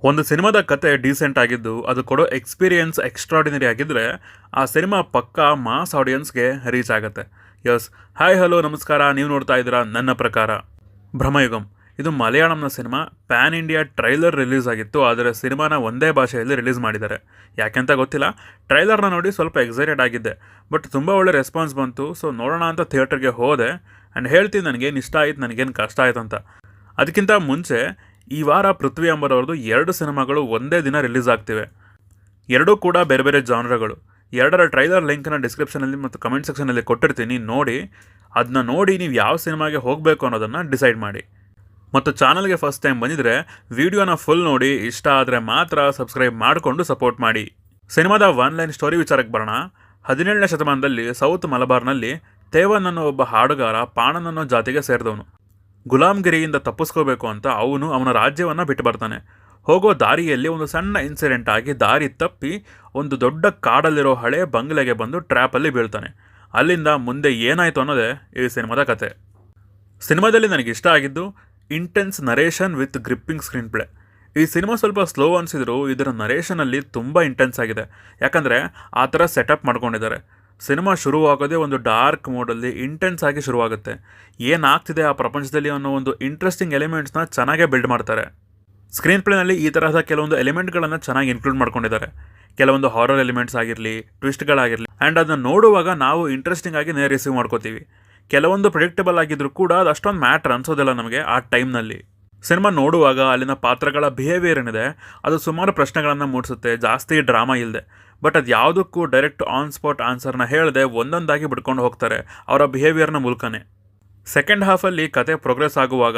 ಒಂದು ಸಿನಿಮಾದ ಕತೆ ಡೀಸೆಂಟ್ ಆಗಿದ್ದು ಅದು ಕೊಡೋ ಎಕ್ಸ್ಪೀರಿಯನ್ಸ್ ಎಕ್ಸ್ಟ್ರಾಡಿನರಿ ಆಗಿದ್ದರೆ ಆ ಸಿನಿಮಾ ಪಕ್ಕಾ ಮಾಸ್ ಆಡಿಯನ್ಸ್ಗೆ ರೀಚ್ ಆಗುತ್ತೆ. ಯಸ್, ಹಾಯ್ ಹಲೋ ನಮಸ್ಕಾರ, ನೀವು ನೋಡ್ತಾ ಇದ್ದೀರಾ ನನ್ನ ಪ್ರಕಾರ ಭ್ರಮಯುಗಂ. ಇದು ಮಲಯಾಳಂನ ಸಿನಿಮಾ. ಪ್ಯಾನ್ ಇಂಡಿಯಾ ಟ್ರೈಲರ್ ರಿಲೀಸ್ ಆಗಿತ್ತು, ಆದರೆ ಸಿನಿಮಾನ ಒಂದೇ ಭಾಷೆಯಲ್ಲಿ ರಿಲೀಸ್ ಮಾಡಿದ್ದಾರೆ. ಯಾಕೆಂತ ಗೊತ್ತಿಲ್ಲ, ಟ್ರೈಲರ್ನ ನೋಡಿ ಸ್ವಲ್ಪ ಎಕ್ಸೈಟೆಡ್ ಆಗಿದ್ದೆ, ಬಟ್ ತುಂಬ ಒಳ್ಳೆ ರೆಸ್ಪಾನ್ಸ್ ಬಂತು. ಸೊ ನೋಡೋಣ ಅಂತ ಥಿಯೇಟರ್ಗೆ ಹೋದೆ ಆ್ಯಂಡ್ ಹೇಳ್ತೀನಿ ನನಗೇನು ಇಷ್ಟ ಆಯ್ತು, ನನಗೇನು ಕಷ್ಟ ಆಯ್ತು ಅಂತ. ಅದಕ್ಕಿಂತ ಮುಂಚೆ ಈ ವಾರ ಪೃಥ್ವಿ ಅಂಬರವ್ರದ್ದು 2 ಸಿನಿಮಾಗಳು ಒಂದೇ ದಿನ ರಿಲೀಸ್ ಆಗ್ತಿವೆ. ಎರಡೂ ಕೂಡ ಬೇರೆ ಬೇರೆ ಜಾನ್ರಗಳು. ಎರಡರ ಟ್ರೈಲರ್ ಲಿಂಕ್ನ ಡಿಸ್ಕ್ರಿಪ್ಷನಲ್ಲಿ ಮತ್ತು ಕಮೆಂಟ್ ಸೆಕ್ಷನಲ್ಲಿ ಕೊಟ್ಟಿರ್ತೀನಿ, ನೋಡಿ. ಅದನ್ನ ನೋಡಿ ನೀವು ಯಾವ ಸಿನಿಮಾಗೆ ಹೋಗಬೇಕು ಅನ್ನೋದನ್ನು ಡಿಸೈಡ್ ಮಾಡಿ. ಮತ್ತು ಚಾನಲ್ಗೆ ಫಸ್ಟ್ ಟೈಮ್ ಬಂದಿದ್ರೆ ವಿಡಿಯೋನ ಫುಲ್ ನೋಡಿ, ಇಷ್ಟ ಆದರೆ ಮಾತ್ರ ಸಬ್ಸ್ಕ್ರೈಬ್ ಮಾಡಿಕೊಂಡು ಸಪೋರ್ಟ್ ಮಾಡಿ. ಸಿನಿಮಾದ ಒನ್ಲೈನ್ ಸ್ಟೋರಿ ವಿಚಾರಕ್ಕೆ ಬರೋಣ. 17ನೇ ಶತಮಾನದಲ್ಲಿ ಸೌತ್ ಮಲಬಾರ್ನಲ್ಲಿ ತೇವನ್ ಅನ್ನೋ ಒಬ್ಬ ಹಾಡುಗಾರ ಪಾಣನ್ ಅನ್ನೋ ಜಾತಿಗೆ ಸೇರಿದವನು. ಗುಲಾಮ್ಗಿರಿಯಿಂದ ತಪ್ಪಿಸ್ಕೋಬೇಕು ಅಂತ ಅವನ ರಾಜ್ಯವನ್ನು ಬಿಟ್ಟು ಬರ್ತಾನೆ. ಹೋಗೋ ದಾರಿಯಲ್ಲಿ ಒಂದು ಸಣ್ಣ ಇನ್ಸಿಡೆಂಟ್ ಆಗಿ ದಾರಿ ತಪ್ಪಿ ಒಂದು ದೊಡ್ಡ ಕಾಡಲ್ಲಿರೋ ಹಳೆ ಬಂಗ್ಲೆಗೆ ಬಂದು ಟ್ರ್ಯಾಪಲ್ಲಿ ಬೀಳ್ತಾನೆ. ಅಲ್ಲಿಂದ ಮುಂದೆ ಏನಾಯಿತು ಅನ್ನೋದೇ ಈ ಸಿನಿಮಾದ ಕತೆ. ಸಿನಿಮಾದಲ್ಲಿ ನನಗೆ ಇಷ್ಟ ಆಗಿದ್ದು intense narration with gripping screen play. ಈ ಸಿನಿಮಾ ಸ್ವಲ್ಪ ಸ್ಲೋ ಅನಿಸಿದ್ರು ಇದರ ನರೇಷನಲ್ಲಿ ತುಂಬ ಇಂಟೆನ್ಸ್ ಆಗಿದೆ. ಯಾಕಂದರೆ ಆ ಥರ ಸೆಟಪ್ ಮಾಡ್ಕೊಂಡಿದ್ದಾರೆ. ಸಿನಿಮಾ ಶುರುವಾಗೋದೇ ಒಂದು ಡಾರ್ಕ್ ಮೋಡಲ್ಲಿ ಇಂಟೆನ್ಸ್ ಆಗಿ ಶುರುವಾಗುತ್ತೆ. ಏನಾಗ್ತಿದೆ ಆ ಪ್ರಪಂಚದಲ್ಲಿ ಅನ್ನೋ ಒಂದು ಇಂಟ್ರೆಸ್ಟಿಂಗ್ ಎಲಿಮೆಂಟ್ಸ್ನ ಚೆನ್ನಾಗೇ ಬಿಲ್ಡ್ ಮಾಡ್ತಾರೆ. ಸ್ಕ್ರೀನ್ ಪ್ಲೇನಲ್ಲಿ ಈ ತರಹದ ಕೆಲವೊಂದು ಎಲಿಮೆಂಟ್ಗಳನ್ನು ಚೆನ್ನಾಗಿ ಇನ್ಕ್ಲೂಡ್ ಮಾಡ್ಕೊಂಡಿದ್ದಾರೆ. ಕೆಲವೊಂದು ಹಾರರ್ ಎಲಿಮೆಂಟ್ಸ್ ಆಗಿರಲಿ, ಟ್ವಿಸ್ಟ್ಗಳಾಗಿರಲಿ, ಆ್ಯಂಡ್ ಅದನ್ನು ನೋಡುವಾಗ ನಾವು ಇಂಟ್ರೆಸ್ಟಿಂಗ್ ಆಗಿ ರಿಸೀವ್ ಮಾಡ್ಕೋತೀವಿ. ಕೆಲವೊಂದು ಪ್ರಿಡಿಕ್ಟಬಲ್ ಆಗಿದ್ರೂ ಕೂಡ ಅದು ಅಷ್ಟೊಂದು ಮ್ಯಾಟ್ರ್ ಅನ್ಸೋದಿಲ್ಲ ನಮಗೆ ಆ ಟೈಮ್ನಲ್ಲಿ. ಸಿನಿಮಾ ನೋಡುವಾಗ ಅಲ್ಲಿನ ಪಾತ್ರಗಳ ಬಿಹೇವಿಯರ್ ಏನಿದೆ ಅದು ಸುಮಾರು ಪ್ರಶ್ನೆಗಳನ್ನು ಮೂಡಿಸುತ್ತೆ, ಜಾಸ್ತಿ ಡ್ರಾಮಾ ಇಲ್ಲದೆ. ಬಟ್ ಅದು ಯಾವುದಕ್ಕೂ ಡೈರೆಕ್ಟ್ ಆನ್ ಸ್ಪಾಟ್ ಆನ್ಸರ್ನ ಹೇಳದೆ ಒಂದೊಂದಾಗಿ ಬಿಡ್ಕೊಂಡು ಹೋಗ್ತಾರೆ ಅವರ ಬಿಹೇವಿಯರ್ನ ಮೂಲಕನೇ. ಸೆಕೆಂಡ್ ಹಾಫಲ್ಲಿ ಕತೆ ಪ್ರೋಗ್ರೆಸ್ ಆಗುವಾಗ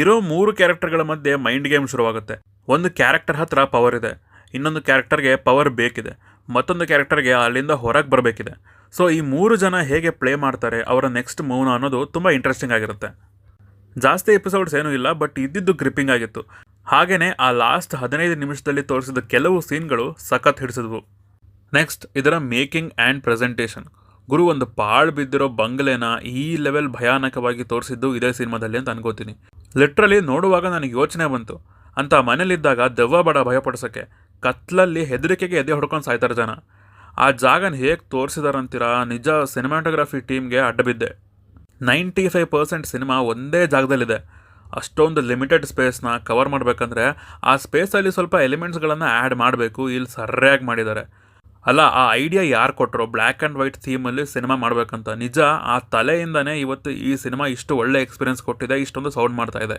ಇರೋ 3 ಕ್ಯಾರೆಕ್ಟರ್ಗಳ ಮಧ್ಯೆ ಮೈಂಡ್ ಗೇಮ್ ಶುರುವಾಗುತ್ತೆ. ಒಂದು ಕ್ಯಾರೆಕ್ಟರ್ ಹತ್ರ ಪವರ್ ಇದೆ, ಇನ್ನೊಂದು ಕ್ಯಾರೆಕ್ಟರ್ಗೆ ಪವರ್ ಬೇಕಿದೆ, ಮತ್ತೊಂದು ಕ್ಯಾರೆಕ್ಟರ್ಗೆ ಅಲ್ಲಿಂದ ಹೊರಗೆ ಬರಬೇಕಿದೆ. ಸೊ ಈ 3 ಜನ ಹೇಗೆ ಪ್ಲೇ ಮಾಡ್ತಾರೆ, ಅವರ ನೆಕ್ಸ್ಟ್ ಮೂವ್ನ ಅನ್ನೋದು ತುಂಬ ಇಂಟ್ರೆಸ್ಟಿಂಗ್ ಆಗಿರುತ್ತೆ. ಜಾಸ್ತಿ ಎಪಿಸೋಡ್ಸ್ ಏನೂ ಇಲ್ಲ, ಬಟ್ ಇದ್ದಿದ್ದು ಗ್ರಿಪ್ಪಿಂಗ್ ಆಗಿತ್ತು. ಹಾಗೆಯೇ ಆ ಲಾಸ್ಟ್ 15 ನಿಮಿಷದಲ್ಲಿ ತೋರಿಸಿದ ಕೆಲವು ಸೀನ್ಗಳು ಸಖತ್ ಹಿಡಿಸಿದ್ವು. ನೆಕ್ಸ್ಟ್ ಇದರ ಮೇಕಿಂಗ್ ಆ್ಯಂಡ್ ಪ್ರೆಸೆಂಟೇಷನ್. ಗುರು, ಒಂದು ಪಾಳು ಬಿದ್ದಿರೋ ಬಂಗ್ಲೆನ ಈ ಲೆವೆಲ್ ಭಯಾನಕವಾಗಿ ತೋರಿಸಿದ್ದು ಇದೇ ಸಿನಿಮಾದಲ್ಲಿ ಅಂತ ಅನ್ಕೋತೀನಿ. ಲಿಟ್ರಲಿ ನೋಡುವಾಗ ನನಗೆ ಯೋಚನೆ ಬಂತು, ಅಂತ ಮನೇಲಿದ್ದಾಗ ದೆವ್ವ ಬಡ ಭಯಪಡಿಸೋಕ್ಕೆ ಕತ್ಲಲ್ಲಿ ಹೆದರಿಕೆಗೆ ಎದೆ ಹೊಡ್ಕೊಂಡು ಸಾಯ್ತಾರೆ ಜನ. ಆ ಜಾಗನ ಹೇಗೆ ತೋರಿಸಿದಾರಂತೀರಾ, ನಿಜ ಸಿನಿಮಾಟೋಗ್ರಫಿ ಟೀಮ್ಗೆ ಅಡ್ಡಬಿದ್ದೆ. 95% ಸಿನಿಮಾ ಒಂದೇ ಜಾಗದಲ್ಲಿದೆ. ಅಷ್ಟೊಂದು ಲಿಮಿಟೆಡ್ ಸ್ಪೇಸ್ನ ಕವರ್ ಮಾಡಬೇಕಂದ್ರೆ ಆ ಸ್ಪೇಸಲ್ಲಿ ಸ್ವಲ್ಪ ಎಲಿಮೆಂಟ್ಸ್ಗಳನ್ನು ಆ್ಯಡ್ ಮಾಡಬೇಕು. ಇಲ್ಲಿ ಸರಿಯಾಗಿ ಮಾಡಿದ್ದಾರೆ. ಅಲ್ಲ, ಆ ಐಡಿಯಾ ಯಾರು ಕೊಟ್ಟರು ಬ್ಲ್ಯಾಕ್ ಆ್ಯಂಡ್ ವೈಟ್ ಥೀಮಲ್ಲಿ ಸಿನಿಮಾ ಮಾಡಬೇಕಂತ? ನಿಜ ಆ ತಲೆಯಿಂದನೇ ಇವತ್ತು ಈ ಸಿನಿಮಾ ಇಷ್ಟು ಒಳ್ಳೆ ಎಕ್ಸ್ಪೀರಿಯನ್ಸ್ ಕೊಟ್ಟಿದೆ, ಇಷ್ಟೊಂದು ಸೌಂಡ್ ಮಾಡ್ತಾ ಇದೆ.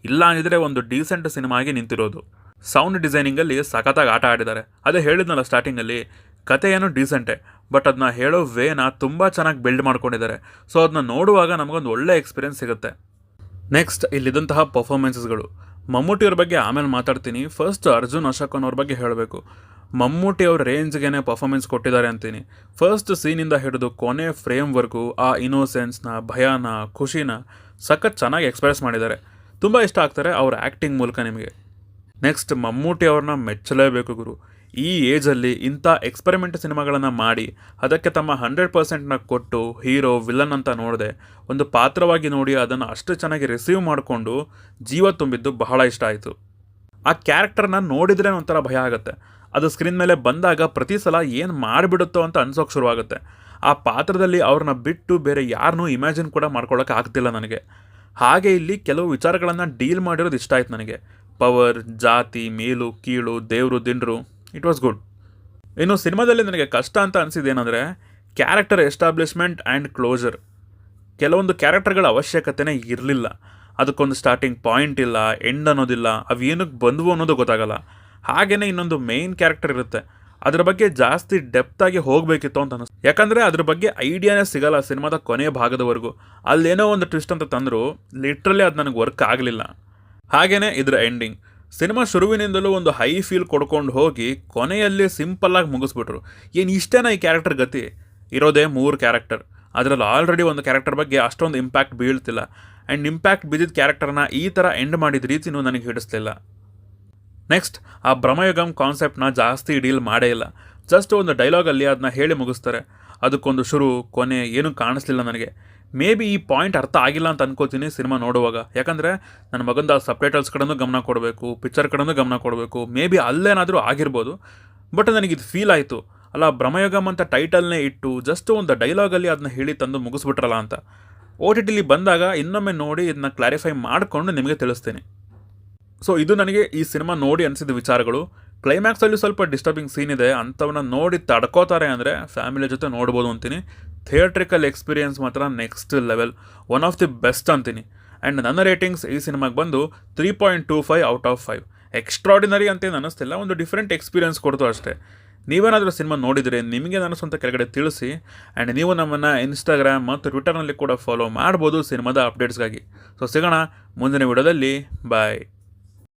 ಇಲ್ಲ ಅಂದಿದ್ರೆ ಒಂದು ಡೀಸೆಂಟ್ ಸಿನಿಮಾ ಆಗಿ ನಿಂತಿರೋದು. ಸೌಂಡ್ ಡಿಸೈನಿಂಗಲ್ಲಿ ಸಖತ್ತಾಗಿ ಆಟ ಆಡಿದ್ದಾರೆ. ಅದೇ ಹೇಳಿದ್ನಲ್ಲ ಸ್ಟಾರ್ಟಿಂಗಲ್ಲಿ, ಕತೆ ಏನು ಡೀಸೆಂಟೇ, ಬಟ್ ಅದನ್ನ ಹೇಳೋ ವೇನ ತುಂಬ ಚೆನ್ನಾಗಿ ಬಿಲ್ಡ್ ಮಾಡ್ಕೊಂಡಿದ್ದಾರೆ. ಸೊ ಅದನ್ನ ನೋಡುವಾಗ ನಮಗೊಂದು ಒಳ್ಳೆ ಎಕ್ಸ್ಪೀರಿಯನ್ಸ್ ಸಿಗುತ್ತೆ. ನೆಕ್ಸ್ಟ್ ಇಲ್ಲಿದ್ದಂತಹ ಪರ್ಫಾರ್ಮೆನ್ಸಸ್ಗಳು. ಮಮ್ಮೂಟಿಯವ್ರ ಬಗ್ಗೆ ಆಮೇಲೆ ಮಾತಾಡ್ತೀನಿ. ಫಸ್ಟ್ ಅರ್ಜುನ್ ಅಶೋಕನ್ ಅವ್ರ ಬಗ್ಗೆ ಹೇಳಬೇಕು. ಮಮ್ಮೂಟಿ ಅವ್ರ ರೇಂಜ್ಗೆ ಪರ್ಫಾರ್ಮೆನ್ಸ್ ಕೊಟ್ಟಿದ್ದಾರೆ ಅಂತೀನಿ. ಫಸ್ಟ್ ಸೀನಿಂದ ಹಿಡಿದು ಕೊನೆ ಫ್ರೇಮ್ವರೆಗೂ ಆ ಇನೋಸೆನ್ಸ್ನ, ಭಯನ, ಖುಷಿನ ಸಖತ್ ಚೆನ್ನಾಗಿ ಎಕ್ಸ್ಪ್ರೆಸ್ ಮಾಡಿದ್ದಾರೆ. ತುಂಬ ಇಷ್ಟ ಆಗ್ತಾರೆ ಅವ್ರ ಆ್ಯಕ್ಟಿಂಗ್ ಮೂಲಕ ನಿಮಗೆ. ನೆಕ್ಸ್ಟ್ ಮಮ್ಮೂಟಿ ಅವ್ರನ್ನ ಮೆಚ್ಚಲೇಬೇಕು ಗುರು. ಈ ಏಜಲ್ಲಿ ಇಂಥ ಎಕ್ಸ್ಪೆರಿಮೆಂಟ್ ಸಿನಿಮಾಗಳನ್ನು ಮಾಡಿ ಅದಕ್ಕೆ ತಮ್ಮ 100%ನ ಕೊಟ್ಟು ಹೀರೋ ವಿಲನ್ ಅಂತ ನೋಡಿದೆ ಒಂದು ಪಾತ್ರವಾಗಿ ನೋಡಿ ಅದನ್ನು ಅಷ್ಟು ಚೆನ್ನಾಗಿ ರಿಸೀವ್ ಮಾಡಿಕೊಂಡು ಜೀವ ತುಂಬಿದ್ದು ಬಹಳ ಇಷ್ಟ ಆಯಿತು. ಆ ಕ್ಯಾರೆಕ್ಟರ್ನ ನೋಡಿದ್ರೆ ಒಂಥರ ಭಯ ಆಗುತ್ತೆ. ಅದು ಸ್ಕ್ರೀನ್ ಮೇಲೆ ಬಂದಾಗ ಪ್ರತಿ ಸಲ ಏನು ಮಾಡಿಬಿಡುತ್ತೋ ಅಂತ ಅನ್ಸೋಕೆ ಶುರುವಾಗುತ್ತೆ. ಆ ಪಾತ್ರದಲ್ಲಿ ಅವ್ರನ್ನ ಬಿಟ್ಟು ಬೇರೆ ಯಾರನ್ನೂ ಇಮ್ಯಾಜಿನ್ ಕೂಡ ಮಾಡ್ಕೊಳ್ಳೋಕೆ ಆಗ್ತಿಲ್ಲ ನನಗೆ. ಹಾಗೆ ಇಲ್ಲಿ ಕೆಲವು ವಿಚಾರಗಳನ್ನು ಡೀಲ್ ಮಾಡಿರೋದು ಇಷ್ಟ ಆಯ್ತು ನನಗೆ. ಪವರ್, ಜಾತಿ, ಮೇಲು ಕೀಳು, ದೇವರು ದಿಂಡ್ರು, ಇಟ್ ವಾಸ್ ಗುಡ್. ಇನ್ನು ಸಿನಿಮಾದಲ್ಲಿ ನನಗೆ ಕಷ್ಟ ಅಂತ ಅನಿಸಿದ್ದೇನೆಂದರೆ ಕ್ಯಾರೆಕ್ಟರ್ ಎಸ್ಟಾಬ್ಲಿಷ್ಮೆಂಟ್ ಆ್ಯಂಡ್ ಕ್ಲೋಜರ್. ಕೆಲವೊಂದು ಕ್ಯಾರೆಕ್ಟರ್ಗಳ ಅವಶ್ಯಕತೆನೇ ಇರಲಿಲ್ಲ. ಅದಕ್ಕೊಂದು ಸ್ಟಾರ್ಟಿಂಗ್ ಪಾಯಿಂಟ್ ಇಲ್ಲ, ಎಂಡ್ ಅನ್ನೋದಿಲ್ಲ, ಅವು ಏನಕ್ಕೆ ಬಂದವು ಅನ್ನೋದು ಗೊತ್ತಾಗಲ್ಲ. ಹಾಗೆಯೇ ಇನ್ನೊಂದು ಮೇಯ್ನ್ ಕ್ಯಾರೆಕ್ಟರ್ ಇರುತ್ತೆ, ಅದ್ರ ಬಗ್ಗೆ ಜಾಸ್ತಿ ಡೆಪ್ತಾಗಿ ಹೋಗಬೇಕಿತ್ತು ಅಂತ ಅನ್ನಿಸ್ತು. ಯಾಕಂದರೆ ಅದ್ರ ಬಗ್ಗೆ ಐಡಿಯಾನೇ ಸಿಗಲ್ಲ ಸಿನಿಮಾದ ಕೊನೆಯ ಭಾಗದವರೆಗೂ. ಅಲ್ಲೇನೋ ಒಂದು ಟ್ವಿಸ್ಟ್ ಅಂತ ತಂದರು, ಲಿಟ್ರಲಿ ಅದು ನನಗೆ ವರ್ಕ್ ಆಗಲಿಲ್ಲ. ಹಾಗೆಯೇ ಇದರ ಎಂಡಿಂಗ್. ಸಿನಿಮಾ ಶುರುವಿನಿಂದಲೂ ಒಂದು ಹೈ ಫೀಲ್ ಕೊಡ್ಕೊಂಡು ಹೋಗಿ ಕೊನೆಯಲ್ಲಿ ಸಿಂಪಲ್ಲಾಗಿ ಮುಗಿಸ್ಬಿಟ್ರು. ಏನು ಇಷ್ಟೇನ ಈ ಕ್ಯಾರೆಕ್ಟರ್ ಗತಿ? ಇರೋದೇ 3 ಕ್ಯಾರೆಕ್ಟರ್, ಅದರಲ್ಲಿ ಆಲ್ರೆಡಿ ಒಂದು ಕ್ಯಾರೆಕ್ಟರ್ ಬಗ್ಗೆ ಅಷ್ಟೊಂದು ಇಂಪ್ಯಾಕ್ಟ್ ಬೀಳ್ತಿಲ್ಲ. ಆ್ಯಂಡ್ ಇಂಪ್ಯಾಕ್ಟ್ ಬಿದ್ದಿದ್ದ ಕ್ಯಾರೆಕ್ಟರ್ನ ಈ ಥರ ಎಂಡ್ ಮಾಡಿದ ರೀತಿಯೂ ನನಗೆ ಹಿಡಿಸ್ಲಿಲ್ಲ. ನೆಕ್ಸ್ಟ್ ಆ ಭ್ರಮಯುಗಂ ಕಾನ್ಸೆಪ್ಟ್ನ ಜಾಸ್ತಿ ಡೀಲ್ ಮಾಡೇ ಇಲ್ಲ. ಜಸ್ಟ್ ಒಂದು ಡೈಲಾಗಲ್ಲಿ ಅದನ್ನ ಹೇಳಿ ಮುಗಿಸ್ತಾರೆ. ಅದಕ್ಕೊಂದು ಶುರು ಕೊನೆ ಏನೂ ಕಾಣಿಸ್ಲಿಲ್ಲ ನನಗೆ. ಮೇ ಬಿ ಈ ಪಾಯಿಂಟ್ ಅರ್ಥ ಆಗಿಲ್ಲ ಅಂತ ಅನ್ಕೋತೀನಿ ಸಿನಿಮಾ ನೋಡುವಾಗ. ಯಾಕಂದರೆ ನನ್ನ ಮಗಂದು ಆ ಸಬ್‌ಟೈಟಲ್ಸ್ ಕಡೆನೂ ಗಮನ ಕೊಡಬೇಕು, ಪಿಕ್ಚರ್ ಕಡೆನೂ ಗಮನ ಕೊಡಬೇಕು. ಮೇ ಬಿ ಅಲ್ಲೇನಾದರೂ ಆಗಿರ್ಬೋದು. ಬಟ್ ನನಗಿದು ಫೀಲ್ ಆಯಿತು. ಅಲ್ಲ, ಭ್ರಮಯುಗಮ್ ಅಂತ ಟೈಟಲ್ನೇ ಇಟ್ಟು ಜಸ್ಟ್ ಒಂದು ಡೈಲಾಗಲ್ಲಿ ಅದನ್ನ ಹೇಳಿ ತಂದು ಮುಗಿಸ್ಬಿಟ್ರಲ್ಲ ಅಂತ. OTTಲಿ ಬಂದಾಗ ಇನ್ನೊಮ್ಮೆ ನೋಡಿ ಇದನ್ನ ಕ್ಲಾರಿಫೈ ಮಾಡಿಕೊಂಡು ನಿಮಗೆ ತಿಳಿಸ್ತೀನಿ. ಸೊ ಇದು ನನಗೆ ಈ ಸಿನಿಮಾ ನೋಡಿ ಅನಿಸಿದ ವಿಚಾರಗಳು. ಕ್ಲೈಮ್ಯಾಕ್ಸಲ್ಲಿ ಸ್ವಲ್ಪ ಡಿಸ್ಟರ್ಬಿಂಗ್ ಸೀನ್ ಇದೆ, ಅಂಥವನ್ನ ನೋಡಿ ತಡ್ಕೋತಾರೆ ಅಂದರೆ ಫ್ಯಾಮಿಲಿ ಜೊತೆ ನೋಡ್ಬೋದು ಅಂತೀನಿ. ಥಿಯೇಟ್ರಿಕಲ್ ಎಕ್ಸ್ಪೀರಿಯನ್ಸ್ ಮಾತ್ರ next level, one of the best ಅಂತೀನಿ. ಆ್ಯಂಡ್ ನನ್ನ ರೇಟಿಂಗ್ಸ್ ಈ ಸಿನಿಮಾಗೆ ಬಂದು 3.25 ಔಟ್ ಆಫ್ 5. ಎಕ್ಸ್ಟ್ರಾಡಿನರಿ ಅಂತೇನು ಅನ್ನಿಸ್ತಿಲ್ಲ, ಒಂದು ಡಿಫ್ರೆಂಟ್ ಎಕ್ಸ್ಪೀರಿಯನ್ಸ್ ಕೊಡ್ತು ಅಷ್ಟೇ. ನೀವೇನಾದರೂ ಸಿನಿಮಾ ನೋಡಿದರೆ ನಿಮಗೆ ಅನ್ನಿಸುವಂಥ ಕೆಳಗಡೆ ತಿಳಿಸಿ. ಆ್ಯಂಡ್ ನೀವು ನಮ್ಮನ್ನು ಇನ್ಸ್ಟಾಗ್ರಾಮ್ ಮತ್ತು ಟ್ವಿಟರ್ನಲ್ಲಿ ಕೂಡ ಫಾಲೋ ಮಾಡ್ಬೋದು ಸಿನಿಮಾದ ಅಪ್ಡೇಟ್ಸ್ಗಾಗಿ. ಸೊ ಸಿಗೋಣ ಮುಂದಿನ ವಿಡಿಯೋದಲ್ಲಿ. ಬಾಯ್.